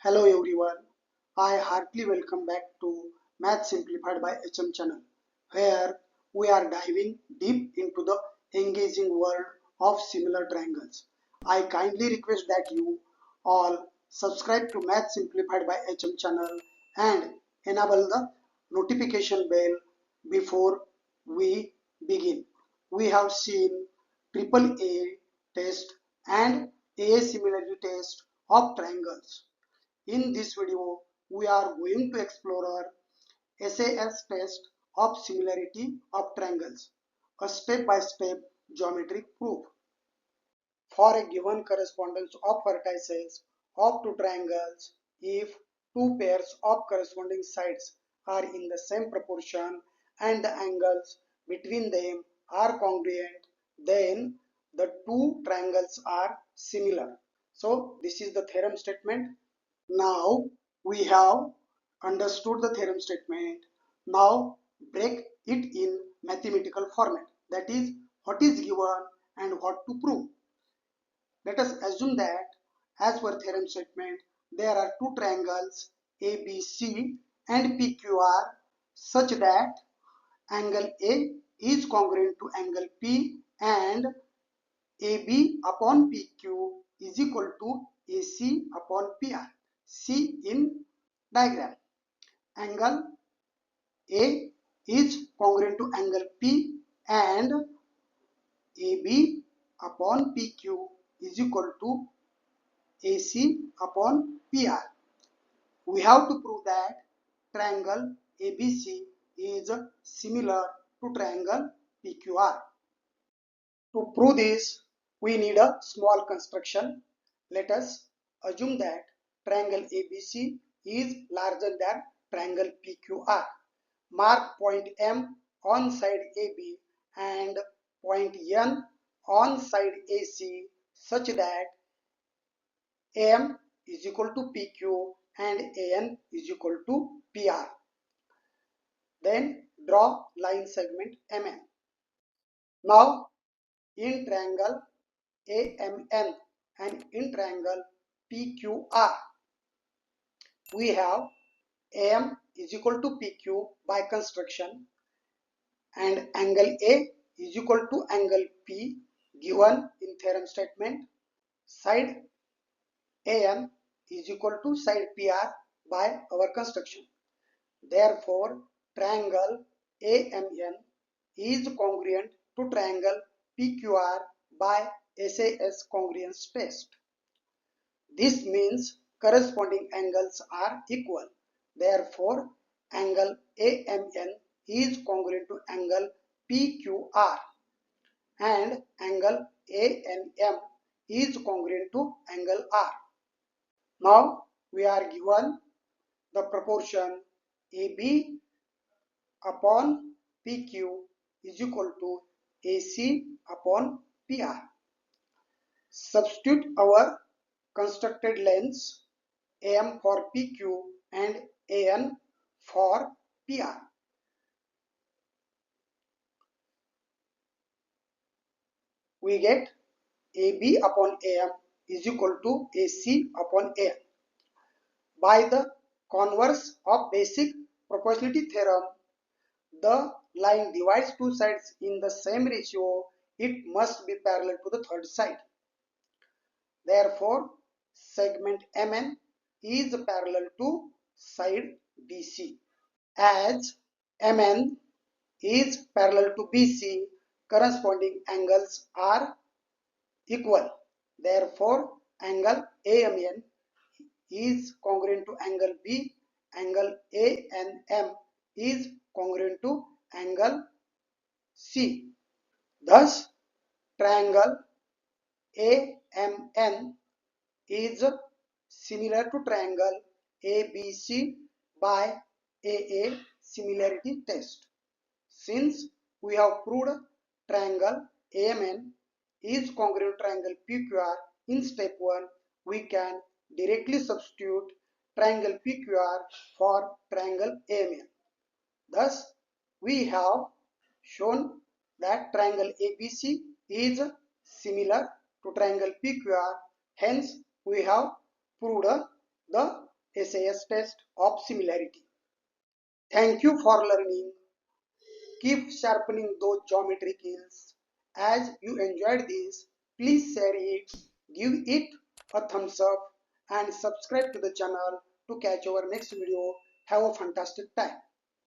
Hello everyone, I heartily welcome back to Math Simplified by HM channel, where we are diving deep into the engaging world of similar triangles. I kindly request that you all subscribe to Math Simplified by HM channel and enable the notification bell before we begin. We have seen triple A test and AA similarity test of triangles. In this video, we are going to explore SAS test of similarity of triangles, a step-by-step geometric proof. For a given correspondence of vertices of two triangles, if two pairs of corresponding sides are in the same proportion and the angles between them are congruent, then the two triangles are similar. So this is the theorem statement. Now we have understood the theorem statement. Now break it in mathematical format. That is, what is given and what to prove. Let us assume that as per theorem statement, there are two triangles ABC and PQR such that angle A is congruent to angle P and AB upon PQ is equal to AC upon PR. See in diagram. Angle A is congruent to angle P and AB upon PQ is equal to AC upon PR. We have to prove that triangle ABC is similar to triangle PQR. To prove this, we need a small construction. Let us assume that triangle ABC is larger than triangle PQR. Mark point M on side AB and point N on side AC such that AM is equal to PQ and AN is equal to PR. Then draw line segment MN. Now in triangle AMN and in triangle PQR, we have AM is equal to PQ by construction and angle A is equal to angle P given in theorem statement. Side AN is equal to side PR by our construction. Therefore, triangle AMN is congruent to triangle PQR by SAS congruence test. This means corresponding angles are equal. Therefore, angle AMN is congruent to angle PQR and angle ANM is congruent to angle R. Now we are given the proportion AB upon PQ is equal to AC upon PR. Substitute our constructed lengths AM for PQ and AN for PR. We get AB upon AM is equal to AC upon AN. By the converse of basic proportionality theorem, the line divides two sides in the same ratio, it must be parallel to the third side. Therefore, segment MN is parallel to side BC. As MN is parallel to BC, corresponding angles are equal. Therefore, angle AMN is congruent to angle B, angle ANM is congruent to angle C. Thus, triangle AMN is similar to triangle ABC by AA similarity test. Since we have proved triangle AMN is congruent to triangle PQR in step 1, we can directly substitute triangle PQR for triangle AMN. Thus, we have shown that triangle ABC is similar to triangle PQR. Hence, we have proved the SAS test of similarity. Thank you for learning. Keep sharpening those geometry skills. As you enjoyed this, please share it, give it a thumbs up and subscribe to the channel to catch our next video. Have a fantastic time.